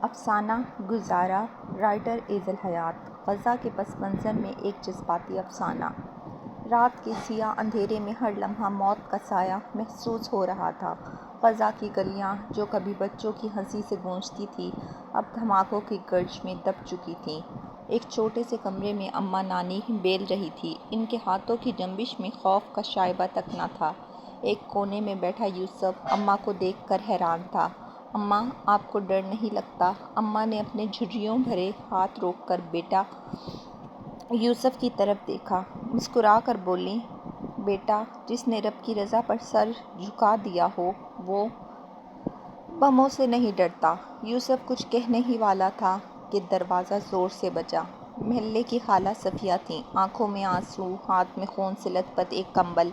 افسانہ گزارا رائٹر ایزل حیات غزہ کے پس منظر میں ایک جذباتی افسانہ۔ رات کے سیاہ اندھیرے میں ہر لمحہ موت کا سایہ محسوس ہو رہا تھا۔ غزہ کی گلیاں جو کبھی بچوں کی ہنسی سے گونجتی تھیں اب دھماکوں کی گرج میں دب چکی تھیں۔ ایک چھوٹے سے کمرے میں اماں نانی بیل رہی تھیں۔ ان کے ہاتھوں کی جنبش میں خوف کا شائبہ تک نہ تھا۔ ایک کونے میں بیٹھا یوسف اماں کو دیکھ کر حیران تھا۔ اماں، آپ کو ڈر نہیں لگتا؟ اماں نے اپنے جھریوں بھرے ہاتھ روک کر بیٹا یوسف کی طرف دیکھا، مسکرا کر بولیں، بیٹا، جس نے رب کی رضا پر سر جھکا دیا ہو وہ بموں سے نہیں ڈرتا۔ یوسف کچھ کہنے ہی والا تھا کہ دروازہ زور سے بجا۔ محلے کی خالہ صفیہ تھیں، آنکھوں میں آنسو، ہاتھ میں خون سے لت پت ایک کمبل۔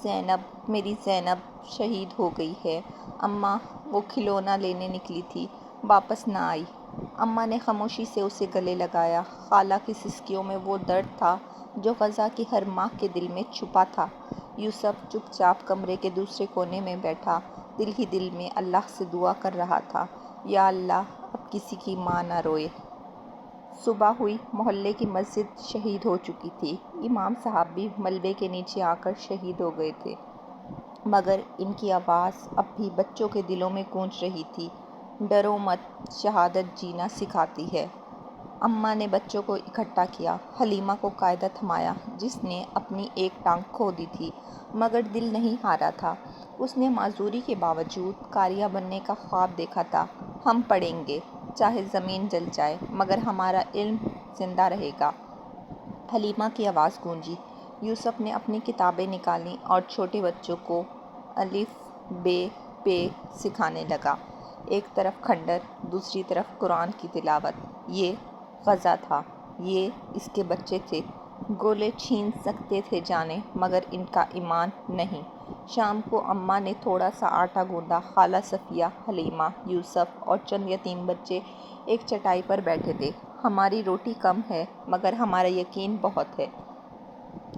زینب، میری زینب شہید ہو گئی ہے۔ اماں، وہ کھلونا لینے نکلی تھی، واپس نہ آئی۔ اماں نے خاموشی سے اسے گلے لگایا۔ خالہ کی سسکیوں میں وہ درد تھا جو غزہ کی ہر ماں کے دل میں چھپا تھا۔ یوسف چپ چاپ کمرے کے دوسرے کونے میں بیٹھا دل ہی دل میں اللہ سے دعا کر رہا تھا، یا اللہ، اب کسی کی ماں نہ روئے۔ صبح ہوئی، محلے کی مسجد شہید ہو چکی تھی۔ امام صاحب بھی ملبے کے نیچے آ کر شہید ہو گئے تھے، مگر ان کی آواز اب بھی بچوں کے دلوں میں گونج رہی تھی۔ ڈرو مت، شہادت جینا سکھاتی ہے۔ اماں نے بچوں کو اکٹھا کیا، حلیمہ کو قاعدہ تھمایا جس نے اپنی ایک ٹانگ کھو دی تھی مگر دل نہیں ہارا تھا۔ اس نے معذوری کے باوجود قاریہ بننے کا خواب دیکھا تھا۔ ہم پڑھیں گے، چاہے زمین جل جائے مگر ہمارا علم زندہ رہے گا۔ حلیمہ کی آواز گونجی۔ یوسف نے اپنی کتابیں نکالیں اور چھوٹے بچوں کو الف ب پ سکھانے لگا۔ ایک طرف کھنڈر، دوسری طرف قرآن کی تلاوت۔ یہ غزہ تھا، یہ اس کے بچے تھے۔ گولے چھین سکتے تھے جانیں مگر ان کا ایمان نہیں۔ شام کو اماں نے تھوڑا سا آٹا گوندا۔ خالہ صفیہ، حلیمہ، یوسف اور چند یتیم بچے ایک چٹائی پر بیٹھے تھے۔ ہماری روٹی کم ہے مگر ہمارا یقین بہت ہے،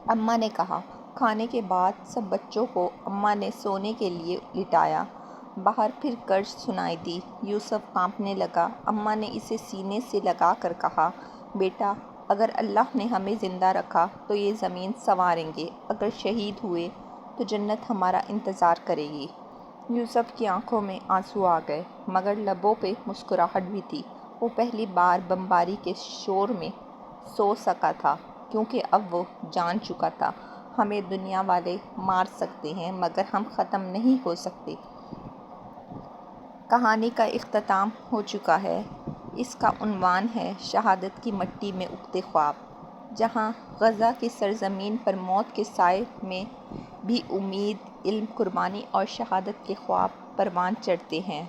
اماں نے کہا۔ کھانے کے بعد سب بچوں کو اماں نے سونے کے لیے لٹایا۔ باہر پھر گرج سنائی دی۔ یوسف کانپنے لگا۔ اماں نے اسے سینے سے لگا کر کہا، بیٹا، اگر اللہ نے ہمیں زندہ رکھا تو یہ زمین سنواریں گے، اگر شہید ہوئے تو جنت ہمارا انتظار کرے گی۔ یوسف کی آنکھوں میں آنسو آ گئے مگر لبوں پہ مسکراہٹ بھی تھی۔ وہ پہلی بار بمباری کے شور میں سو سکا تھا کیونکہ اب وہ جان چکا تھا، ہمیں دنیا والے مار سکتے ہیں مگر ہم ختم نہیں ہو سکتے۔ کہانی کا اختتام ہو چکا ہے۔ اس کا عنوان ہے شہادت کی مٹی میں اگتے خواب۔ جہاں غزہ کی سرزمین پر موت کے سائے میں بھی امید، علم، قربانی اور شہادت کے خواب پروان چڑھتے ہیں۔